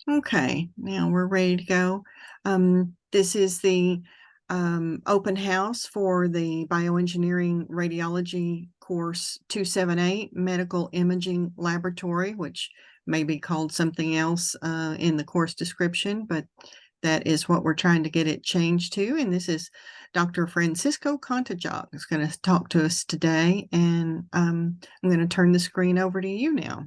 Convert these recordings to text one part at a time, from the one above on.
Okay, now we're ready to go. This is the open house for the Bioengineering Radiology Course 278, Medical Imaging Laboratory, which may be called something else in the course description, but that is what we're trying to get it changed to. And this is Dr. Francisco Contajog is going to talk to us today, and I'm going to turn the screen over to you now.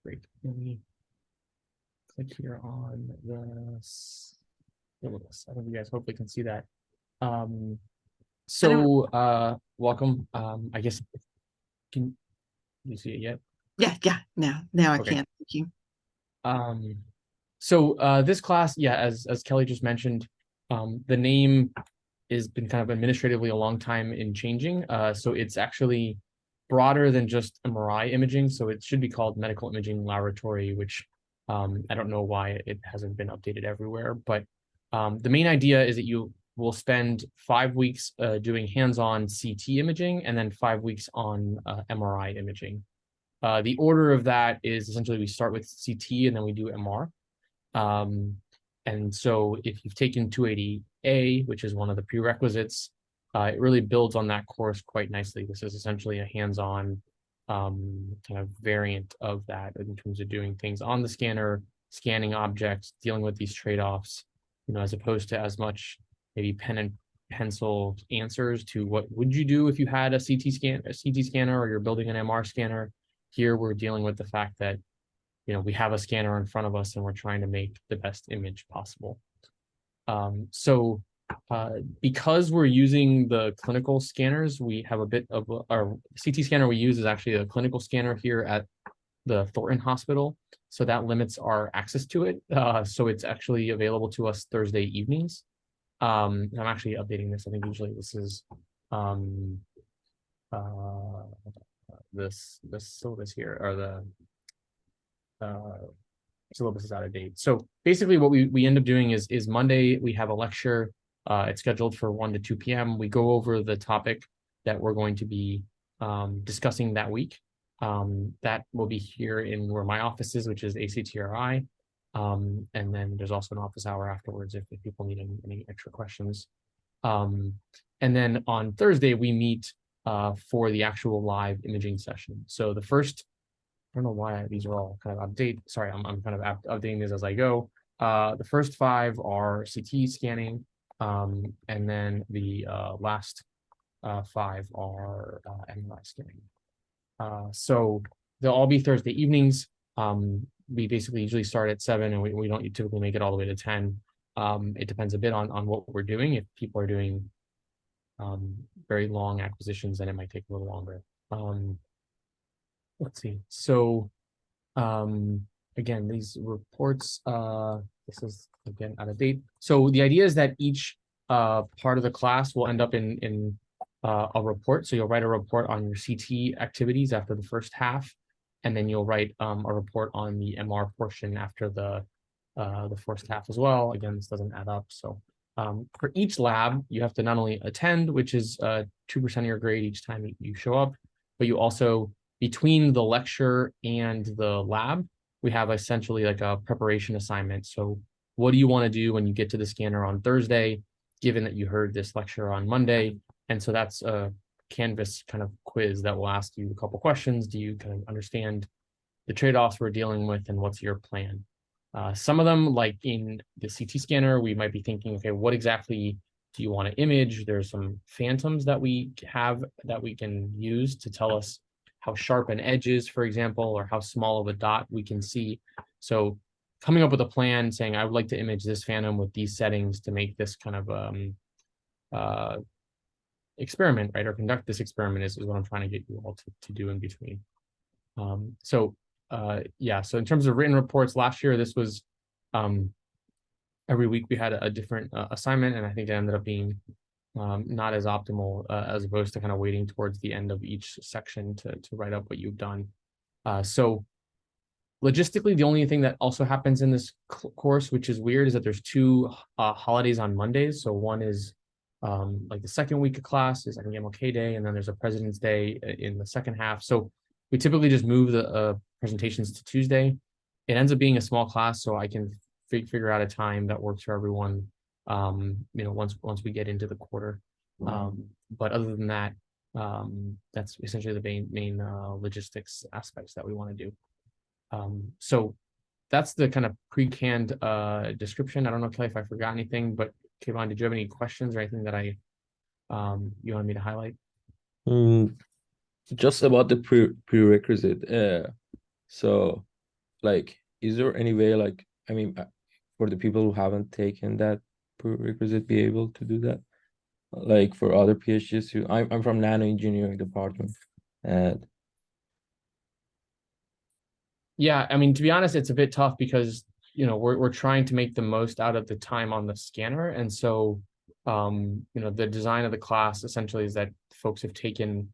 Great. Let me click here on the syllabus. I hope you guys hopefully can see that. Welcome. I guess, can you see it yet? Yeah. Now I Okay. can. Thank you. This class, yeah, as Kelly just mentioned, the name has been kind of administratively a long time in changing. So it's actually broader than just MRI imaging. So it should be called Medical Imaging Laboratory, which I don't know why it hasn't been updated everywhere. But the main idea is that you will spend 5 weeks doing hands-on CT imaging and then 5 weeks on MRI imaging. The order of that is essentially we start with CT and then we do MR. And so if you've taken 280A, which is one of the prerequisites, it really builds on that course quite nicely. This is essentially a hands-on kind of variant of that in terms of doing things on the scanner, scanning objects, dealing with these trade-offs, as opposed to as much maybe pen and pencil answers to what would you do if you had a CT scanner, or you're building an MR scanner. Here we're dealing with the fact that we have a scanner in front of us and we're trying to make the best image possible. Because we're using the clinical scanners, we have a bit of our CT scanner we use is actually a clinical scanner here at the Thornton Hospital. So that limits our access to it. So it's actually available to us Thursday evenings. I'm actually updating this. I think usually this is this syllabus here, or the syllabus is out of date. So basically what we end up doing is Monday we have a lecture. It's scheduled for 1 to 2 p.m. We go over the topic that we're going to be discussing that week. That will be here in where my office is, which is ACTRI. And then there's also an office hour afterwards if people need any extra questions. And then on Thursday, we meet for the actual live imaging session. So the first, I don't know why these are all kind of update. Sorry, I'm kind of updating these as I go. The first 5 are CT scanning, and then the last 5 are MRI scanning. So they'll all be Thursday evenings. We basically usually start at 7, and we don't typically make it all the way to 10. It depends a bit on what we're doing. If people are doing very long acquisitions, then it might take a little longer. Let's see. So again, these reports, this is again out of date. So the idea is that each part of the class will end up in a report. So you'll write a report on your CT activities after the first half, and then you'll write a report on the MR portion after the first half as well. Again, this doesn't add up. So for each lab, you have to not only attend, which is 2% of your grade each time you show up, but you also, between the lecture and the lab, we have essentially like a preparation assignment. So what do you want to do when you get to the scanner on Thursday, given that you heard this lecture on Monday? And so that's a Canvas kind of quiz that will ask you a couple questions. Do you kind of understand the trade-offs we're dealing with, and what's your plan? Some of them, like in the CT scanner, we might be thinking, okay, what exactly do you want to image? There's some phantoms that we have that we can use to tell us how sharp an edge is, for example, or how small of a dot we can see. So coming up with a plan saying, I would like to image this phantom with these settings to make this kind of experiment, right? Or conduct this experiment is what I'm trying to get you all to do in between. Yeah, so in terms of written reports, last year, this was every week we had a different assignment, and I think it ended up being not as optimal as opposed to kind of waiting towards the end of each section to write up what you've done. So logistically, the only thing that also happens in this course, which is weird, is that there's 2 holidays on Mondays. So one is like the second week of class is like an MLK Day, and then there's a President's Day in the second half. So we typically just move the presentations to Tuesday. It ends up being a small class, so I can figure out a time that works for everyone. Once we get into the quarter. But other than that, that's essentially the main logistics aspects that we want to do. So that's the kind of pre-canned description. I don't know, Kelly, if I forgot anything, but Kayvon, did you have any questions or anything that you wanted me to highlight? Just about the prerequisite. So, like, is there any way, like, I mean, for the people who haven't taken that prerequisite, be able to do that? Like for other PhDs who I'm from nano engineering department, and yeah, I mean, to be honest, it's a bit tough because we're trying to make the most out of the time on the scanner, and so the design of the class essentially is that folks have taken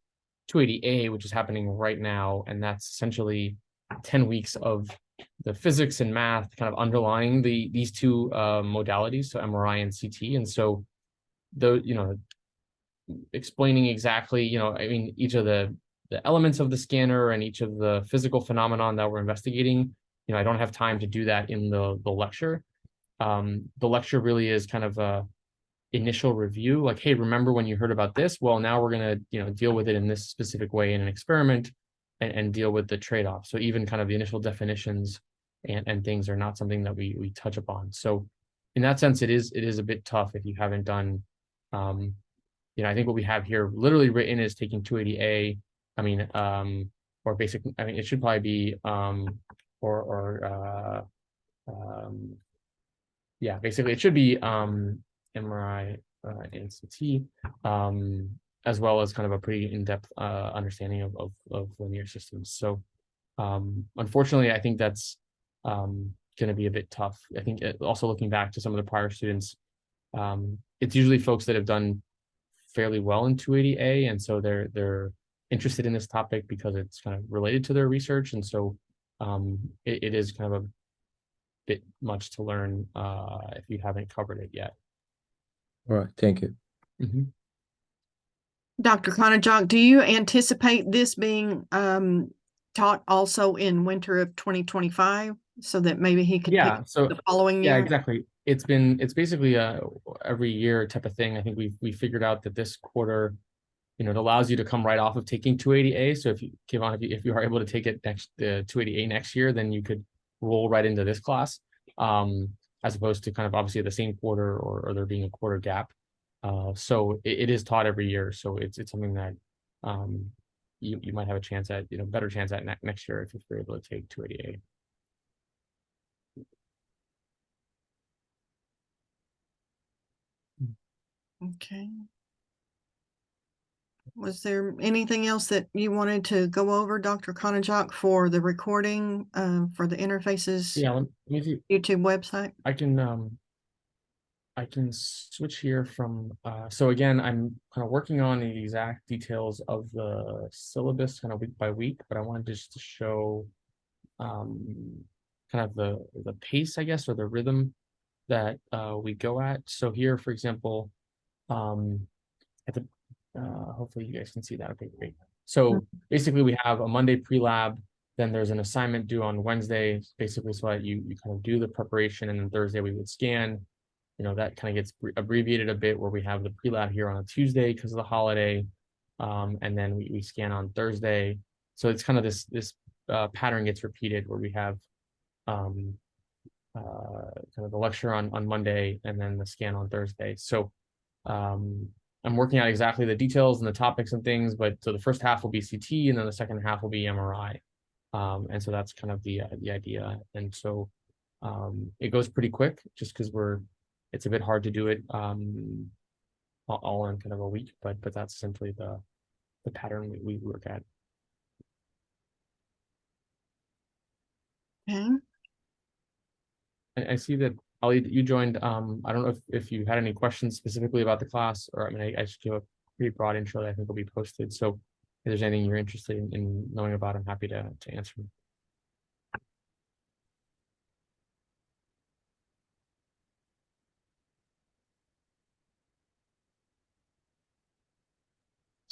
280A, which is happening right now, and that's essentially 10 weeks of the physics and math kind of underlying these two modalities, so MRI and CT, and so explaining exactly, I mean, each of the elements of the scanner and each of the physical phenomenon that we're investigating, I don't have time to do that in the lecture. The lecture really is kind of a initial review, like, hey, remember when you heard about this? Well, now we're going to, deal with it in this specific way in an experiment and deal with the trade-off. So even kind of the initial definitions and things are not something that we touch upon. So in that sense, it is a bit tough if you haven't done, I think what we have here literally written is taking 280A. I mean, or basic, I mean, it should probably be, yeah, basically it should be MRI and CT, as well as kind of a pretty in-depth understanding of linear systems. So unfortunately, I think that's going to be a bit tough. I think also looking back to some of the prior students, it's usually folks that have done fairly well in 280A, and so they're interested in this topic because it's kind of related to their research, and so it is kind of a bit much to learn if you haven't covered it yet. All right, thank you. Dr. Konajok, do you anticipate this being taught also in winter of 2025 so that maybe he could pick so the following year? Yeah, exactly. It's basically a every year type of thing. I think we figured out that this quarter, it allows you to come right off of taking 280A. So if you are able to take it the 280A next year, then you could roll right into this class, as opposed to kind of obviously the same quarter or there being a quarter gap. So it is taught every year. So it's something that you might have a chance at, better chance at next year if you're able to take 280A. Okay. Was there anything else that you wanted to go over, Dr. Konajok, for the recording for the interfaces Yeah, let me see. YouTube website? I can switch here from, so again, I'm kind of working on the exact details of the syllabus kind of week by week, but I wanted just to show kind of the pace, I guess, or the rhythm that we go at. So here, for example, at the hopefully you guys can see that. Okay, great. So basically we have a Monday pre-lab, then there's an assignment due on Wednesday, basically so that you kind of do the preparation, and then Thursday we would scan. That kind of gets abbreviated a bit where we have the pre-lab here on a Tuesday because of the holiday, and then we scan on Thursday. So it's kind of this pattern gets repeated where we have kind of the lecture on Monday and then the scan on Thursday. So I'm working out exactly the details and the topics and things, but so the first half will be CT and then the second half will be MRI. And so that's kind of the idea. And so it goes pretty quick just because it's a bit hard to do it all in kind of a week, but that's essentially the pattern we work at. Okay. I see that Ali, you joined. I don't know if you had any questions specifically about the class, or I mean, I just gave a pretty broad intro that I think will be posted. So if there's anything you're interested in knowing about, I'm happy to answer.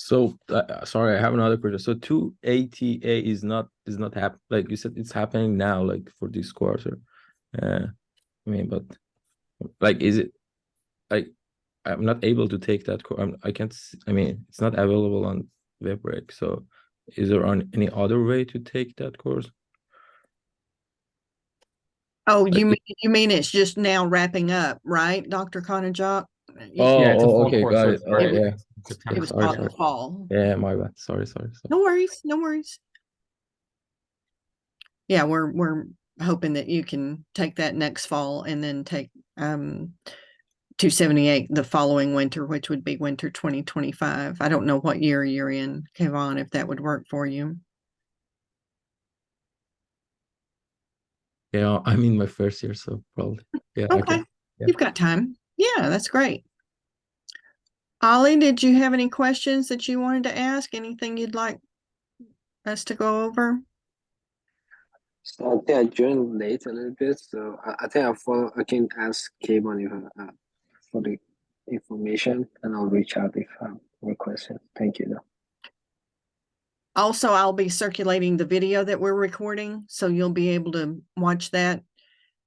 So sorry, I have another question. So 2ATA is not happen, like you said, it's happening now, like for this quarter. I mean, but like, is it like I'm not able to take that course? I can't. I mean, it's not available on WebRec. So, is there any other way to take that course? Oh, Like, you mean it's just now wrapping up, right, Dr. Konajok? Yeah, it's a full okay, course, got so it. it Oh, started was- yeah. in It September. was Sorry, taught in sorry. the fall. Yeah, my bad. Sorry. No worries, no worries. Yeah, we're hoping that you can take that next fall and then take 278 the following winter, which would be winter 2025. I don't know what year you're in, Kevon, if that would work for you. Yeah, I'm in my first year, so probably. Yeah, I Okay, can. Yeah. you've got time. Yeah, that's great. Ollie, did you have any questions that you wanted to ask? Anything you'd like us to go over? So I think I joined late a little bit, so I think I can ask Kevon for the information, and I'll reach out if I have more questions. Thank you, though. Also, I'll be circulating the video that we're recording, so you'll be able to watch that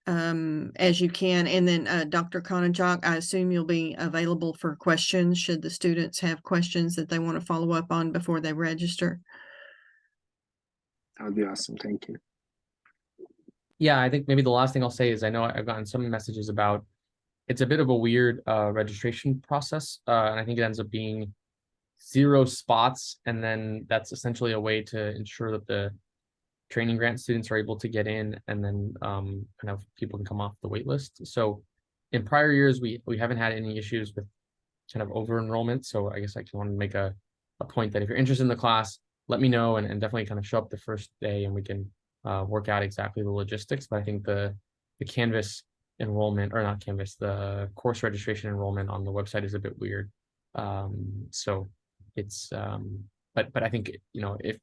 as you can. And then Dr. Konajok, I assume you'll be available for questions should the students have questions that they want to follow up on before they register. That would be awesome. Thank you. Yeah, I think maybe the last thing I'll say is I know I've gotten some messages about it's a bit of a weird registration process, and I think it ends up being 0 spots, and then that's essentially a way to ensure that the training grant students are able to get in, and then kind of people can come off the wait list. So in prior years, we haven't had any issues with kind of over enrollment. So I guess I want to make a point that if you're interested in the class, let me know, and definitely kind of show up the first day, and we can work out exactly the logistics. But I think the Canvas enrollment, or not Canvas, the course registration enrollment on the website is a bit weird. So it's but I think, you know, if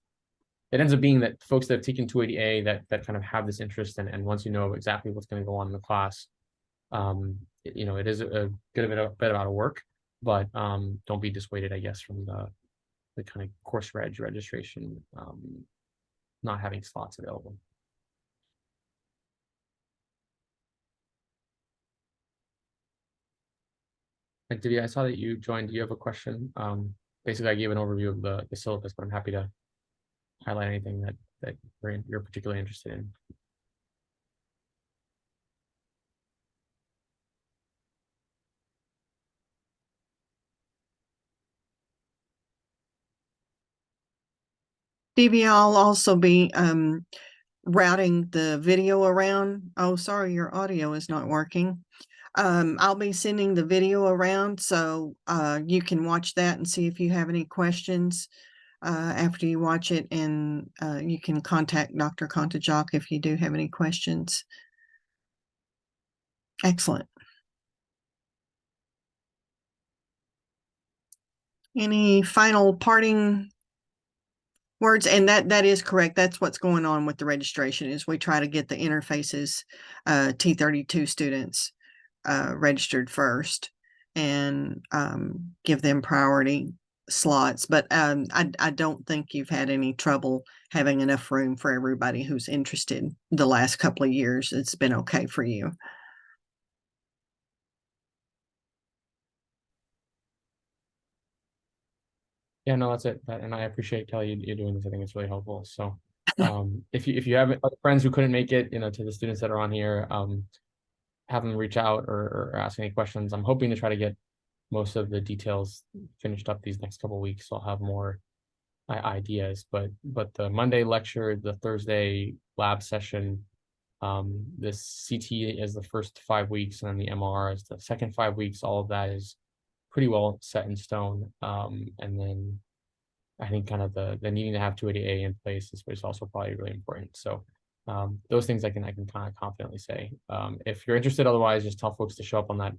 it ends up being that folks that have taken 280A that kind of have this interest, and once you know exactly what's going to go on in the class, you know, it is a bit of work, but don't be dissuaded, I guess, from the kind of course registration not having slots available. And Divya, I saw that you joined. Do you have a question? Basically, I gave an overview of the syllabus, but I'm happy to highlight anything that you're particularly interested in. Divya, I'll also be routing the video around. Oh, sorry, your audio is not working. I'll be sending the video around, so you can watch that and see if you have any questions after you watch it, and you can contact Dr. Kontajok if you do have any questions. Excellent. Any final parting words? And that is correct. That's what's going on with the registration, is we try to get the interfaces T32 students registered first, and give them priority slots. But I don't think you've had any trouble having enough room for everybody who's interested the last couple of years. It's been okay for you. Yeah, no, that's it. And I appreciate, Kelly, you doing this. I think it's really helpful. So if you have other friends who couldn't make it, you know, to the students that are on here, have them reach out or ask any questions. I'm hoping to try to get most of the details finished up these next couple of weeks, so I'll have more ideas. But the Monday lecture, the Thursday lab session, this CT is the first 5 weeks, and then the MR is the second 5 weeks. All of that is pretty well set in stone. And then I think kind of the needing to have 280A in place is also probably really important. So those things I can kind of confidently say. If you're interested, otherwise, just tell folks to show up on that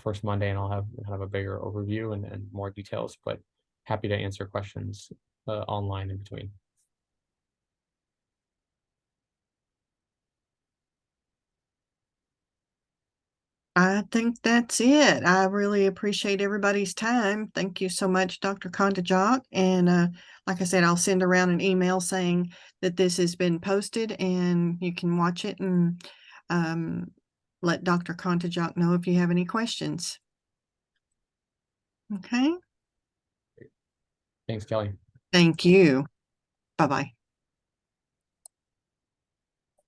first Monday, and I'll have kind of a bigger overview and more details. But happy to answer questions online in between. I think that's it. I really appreciate everybody's time. Thank you so much, Dr. Kontajok. And like I said, I'll send around an email saying that this has been posted and you can watch it and let Dr. Kontajok know if you have any questions. Okay. Thanks, Kelly. Thank you. Bye-bye.